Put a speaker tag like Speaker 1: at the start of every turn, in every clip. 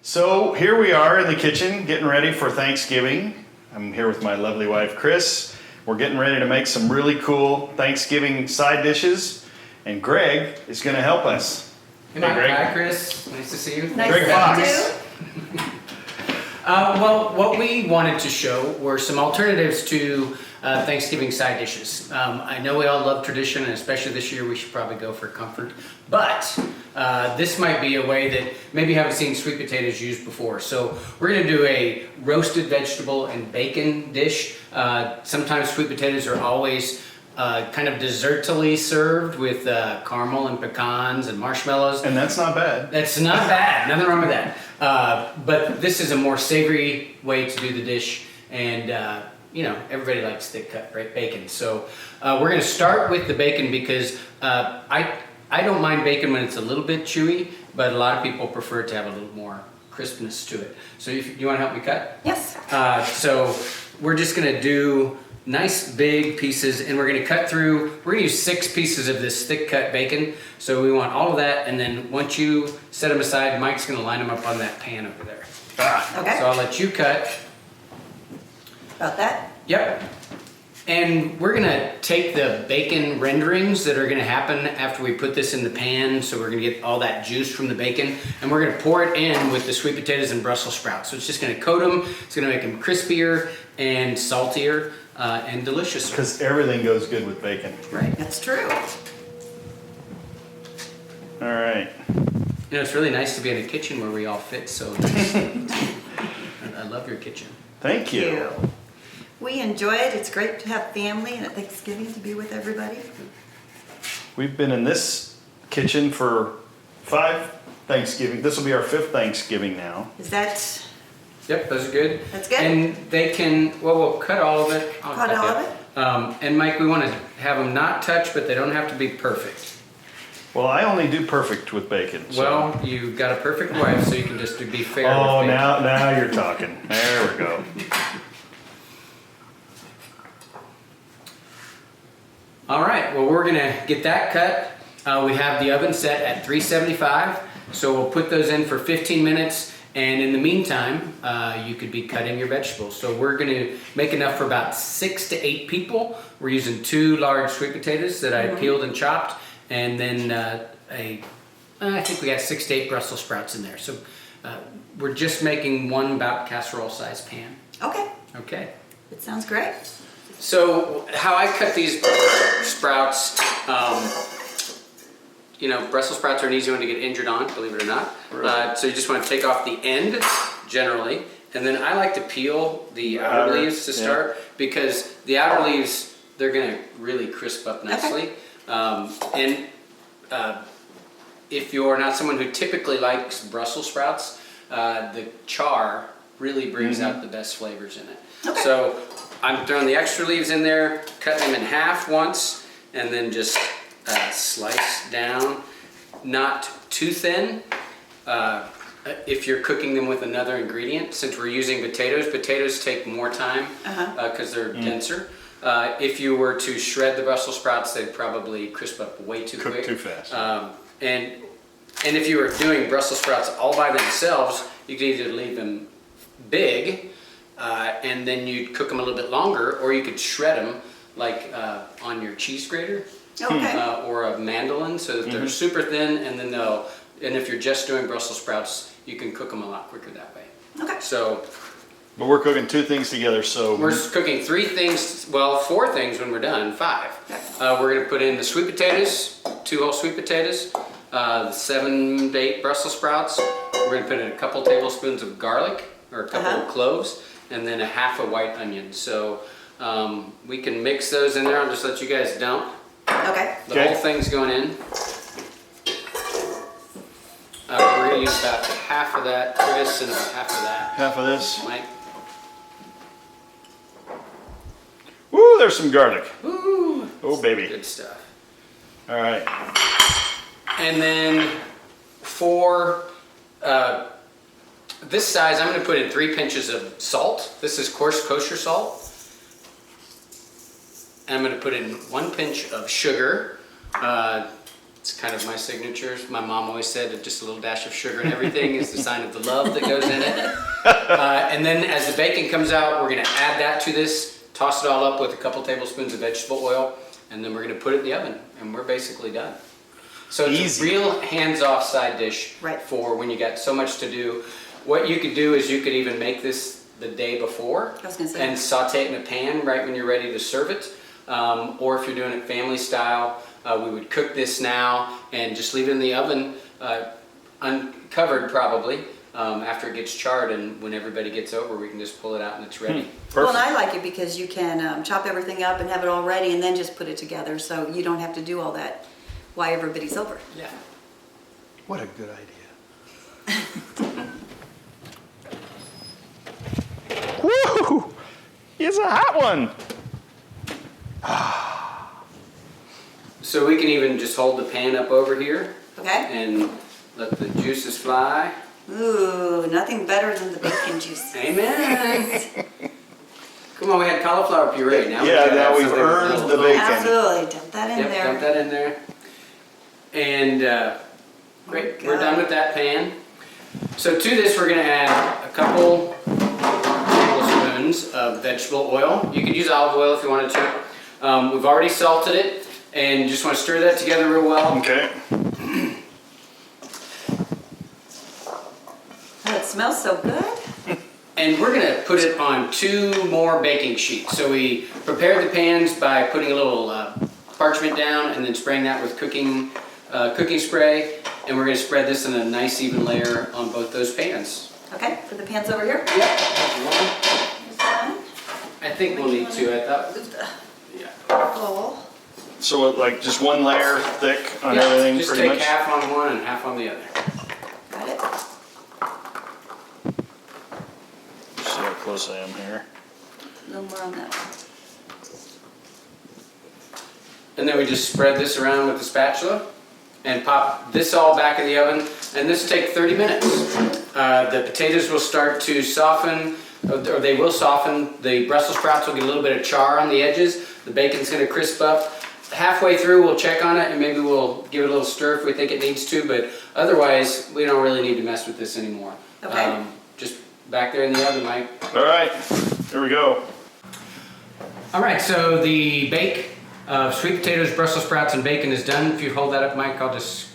Speaker 1: So here we are in the kitchen getting ready for Thanksgiving. I'm here with my lovely wife, Chris. We're getting ready to make some really cool Thanksgiving side dishes, and Greg is going to help us.
Speaker 2: Hey, Greg. Hi, Chris. Nice to see you.
Speaker 3: Nice
Speaker 1: Greg
Speaker 3: to meet
Speaker 1: Fox.
Speaker 2: Well, what we wanted to show were some alternatives to Thanksgiving side dishes. I know we all love tradition, and especially this year we should probably go for comfort. But this might be a way that maybe you haven't seen sweet potatoes used before. So we're going to do a roasted vegetable and bacon dish. Sometimes sweet potatoes are always kind of dessertily served with caramel and pecans and marshmallows.
Speaker 1: And that's not bad.
Speaker 2: That's not bad, nothing wrong with that. But this is a more savory way to do the dish, and you know, everybody likes thick cut bacon. So we're gonna start with the bacon because I don't mind bacon when it's a little bit chewy, but a lot of people prefer it to have a little more crispness to it. So you wanna help me cut?
Speaker 3: Yes.
Speaker 2: So we're just gonna do nice big pieces, and we're gonna cut through, we're gonna use 6 pieces of this thick cut bacon. So we want all of that, and then once you set them aside, Mike's gonna line them up on that pan over there.
Speaker 3: Okay.
Speaker 2: So I'll let you cut.
Speaker 3: About that?
Speaker 2: Yep. And we're gonna take the bacon renderings that are gonna happen after we put this in the pan. So we're gonna get all that juice from the bacon, and we're gonna pour it in with the sweet potatoes and Brussels sprouts. So it's just gonna coat them. It's gonna make them crispier and saltier and delicious.
Speaker 1: Because everything goes good with bacon.
Speaker 2: Right.
Speaker 3: That's true.
Speaker 1: All right.
Speaker 2: You know, it's really nice to be in a kitchen where we all fit so nice. I love your kitchen.
Speaker 1: Thank you.
Speaker 3: We enjoy it. It's great to have family and at Thanksgiving to be with everybody.
Speaker 1: We've been in this kitchen for 5 Thanksgiving. This will be our 5th Thanksgiving now.
Speaker 3: Is that
Speaker 2: Yep, those are good.
Speaker 3: That's good.
Speaker 2: And they can, well, we'll cut all of it. I'll
Speaker 3: Cut all of
Speaker 2: it? And Mike, we want to have them not touch, but they don't have to be perfect.
Speaker 1: Well, I only do perfect with bacon. So.
Speaker 2: Well, you got a perfect wife, so you can just be fair
Speaker 1: Oh,
Speaker 2: with bacon.
Speaker 1: now you're talking. There we go.
Speaker 2: All right, well, we're gonna get that cut. We have the oven set at 375, so we'll put those in for 15 minutes. And in the meantime, you could be cutting your vegetables. So we're gonna make enough for about 6 to 8 people. We're using 2 large sweet potatoes that I peeled and chopped, and then I think we got 6 to 8 Brussels sprouts in there. So we're just making one about casserole size pan.
Speaker 3: okay?
Speaker 2: Okay.
Speaker 3: It sounds great.
Speaker 2: So how I cut these sprouts, you know, Brussels sprouts are an easy one to get injured on, believe it or not.
Speaker 1: Really?
Speaker 2: So you just want to take off the end, generally, and then I like to peel the outer leaves to start, because the outer leaves, they're going to really crisp up nicely. And if you're not someone who typically likes Brussels sprouts, the char really brings out the best flavors in it.
Speaker 3: Okay.
Speaker 2: So I'm throwing the extra leaves in there, cut them in half once, and then just slice down, not too thin. If you're cooking them with another ingredient, since we're using potatoes take more time because they're denser. If you were to shred the Brussels sprouts, they'd probably crisp up way too quick.
Speaker 1: Cook too fast.
Speaker 2: And if you were doing Brussels sprouts all by themselves, you could either leave them big and then you'd cook them a little bit longer, or you could shred them like on your cheese grater.
Speaker 3: Okay.
Speaker 2: Or a mandolin, so that they're super thin, and then and if you're just doing Brussels sprouts, you can cook them a lot quicker that way.
Speaker 3: Okay.
Speaker 2: So
Speaker 1: But we're cooking 2 things together, so
Speaker 2: we're cooking 3 things, well, 4 things when we're done, 5. We're gonna put in the sweet potatoes, 2 whole sweet potatoes, the 7 to 8 Brussels sprouts. We're gonna put in a couple tablespoons of garlic, or a couple of cloves, and then a half a white onion. So we can mix those in there. I'll just let you guys dump.
Speaker 3: Okay.
Speaker 2: The whole thing's going in. We're going to use about half of that, Chris, and about half of that,
Speaker 1: half of this.
Speaker 2: Mike.
Speaker 1: Woo, there's some garlic.
Speaker 2: Ooh,
Speaker 1: Oh, baby.
Speaker 2: good stuff.
Speaker 1: All right.
Speaker 2: And then for this size, I'm going to put in 3 pinches of salt. This is coarse kosher salt. And I'm going to put in 1 pinch of sugar. It's kind of my signature. My mom always said that just a little dash of sugar and everything is the sign of the love that goes in it. And then as the bacon comes out, we're gonna add that to this, toss it all up with a couple tablespoons of vegetable oil, and then we're gonna put it in the oven, and we're basically done. So it's
Speaker 1: Easy.
Speaker 2: a real hands-off side dish
Speaker 3: Right.
Speaker 2: for when you got so much to do. What you could do is you could even make this the day before
Speaker 3: I was gonna say.
Speaker 2: and saute it in a pan right when you're ready to serve it. Or if you're doing it family style, we would cook this now and just leave it in the oven, uncovered probably, after it gets charred, and when everybody gets over, we can just pull it out and it's ready.
Speaker 3: Well, and
Speaker 1: Perfect.
Speaker 3: I like it because you can chop everything up and have it all ready and then just put it together, so you don't have to do all that while everybody's over.
Speaker 2: Yeah.
Speaker 1: What a good idea. Woo! It's a hot one.
Speaker 2: So we can even just hold the pan up over here
Speaker 3: Okay?
Speaker 2: and let the juices fly.
Speaker 3: Ooh, nothing better than the bacon juice.
Speaker 2: Amen. Come on, we had cauliflower puree. Now
Speaker 1: Yeah,
Speaker 2: gotta
Speaker 1: now
Speaker 2: have
Speaker 1: we've
Speaker 2: something
Speaker 1: earned
Speaker 2: with a
Speaker 1: the
Speaker 2: little-
Speaker 1: bacon.
Speaker 3: Absolutely, dump that in
Speaker 2: Yep,
Speaker 3: there.
Speaker 2: dump that in there. And great,
Speaker 3: Oh,
Speaker 2: we're done
Speaker 3: God.
Speaker 2: with that pan. So to this, we're gonna add a couple tablespoons of vegetable oil. You could use olive oil if you wanted to. We've already salted it, and just want to stir that together real well.
Speaker 1: Okay.
Speaker 3: Oh, it smells so good.
Speaker 2: And we're gonna put it on 2 more baking sheets. So we prepared the pans by putting a little parchment down and then spraying that with cooking spray. And we're gonna spread this in a nice even layer on both those pans.
Speaker 3: Okay, put the pans over here.
Speaker 2: Yep.
Speaker 3: Here's one.
Speaker 2: I think we'll need 2, I thought. Yeah.
Speaker 3: Oh,
Speaker 1: So like just one layer thick on
Speaker 2: Yeah,
Speaker 1: everything
Speaker 2: just
Speaker 1: pretty
Speaker 2: take
Speaker 1: much?
Speaker 2: half on one and half on the other.
Speaker 3: got it.
Speaker 1: See how close I am here.
Speaker 3: A little more on that one.
Speaker 2: And then we just spread this around with the spatula and pop this all back in the oven. And this will take 30 minutes. The potatoes will start to soften, or they will soften. The Brussels sprouts will get a little bit of char on the edges. The bacon's gonna crisp up. Halfway through, we'll check on it and maybe we'll give it a little stir if we think it needs to, but otherwise, we don't really need to mess with this anymore.
Speaker 3: Okay.
Speaker 2: Just back there in the oven, Mike.
Speaker 1: All right, here we go.
Speaker 2: All right, so the bake of sweet potatoes, Brussels sprouts, and bacon is done. If you hold that up, Mike, I'll just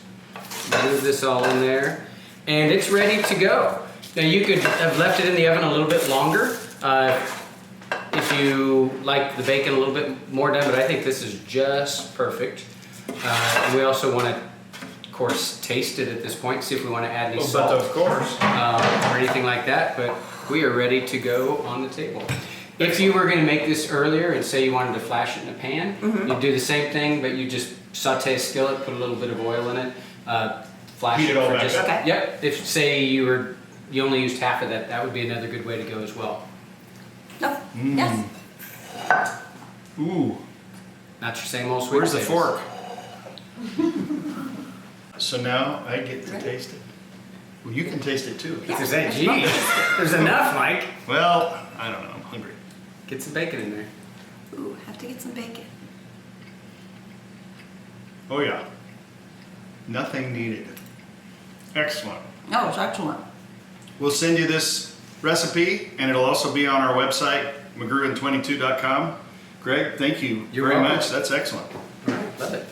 Speaker 2: move this all in there. And it's ready to go. Now you could have left it in the oven a little bit longer if you like the bacon a little bit more done, but I think this is just perfect. And we also want to, of course, taste it at this point, see if we want to add any salt
Speaker 1: Of course.
Speaker 2: or anything like that, but we are ready to go on the table. If you were going to make this earlier and say you wanted to flash it in a pan, you'd do the same thing, but you just saute a skillet, put a little bit of oil in it, flash
Speaker 1: Heat
Speaker 2: it
Speaker 1: it all
Speaker 2: for
Speaker 1: back
Speaker 2: just,
Speaker 1: up.
Speaker 3: Okay.
Speaker 2: yep. If say you only used half of that, that would be another good way to go as well.
Speaker 3: No, yes.
Speaker 1: Ooh,
Speaker 2: Not your same old sweet
Speaker 1: where's the
Speaker 2: potatoes.
Speaker 1: fork? So now I get to taste it. Well, you can taste it too.
Speaker 2: If there's that, gee, there's enough, Mike.
Speaker 1: Well, I don't know, I'm hungry.
Speaker 2: Get some bacon in there.
Speaker 3: Ooh, have to get some bacon.
Speaker 1: Oh yeah. Nothing needed. Excellent.
Speaker 3: No, it's excellent.
Speaker 1: We'll send you this recipe and it'll also be on our website, McGrew22.com. Greg, thank you
Speaker 2: You're
Speaker 1: very
Speaker 2: welcome.
Speaker 1: much. That's excellent.
Speaker 2: All right, love it.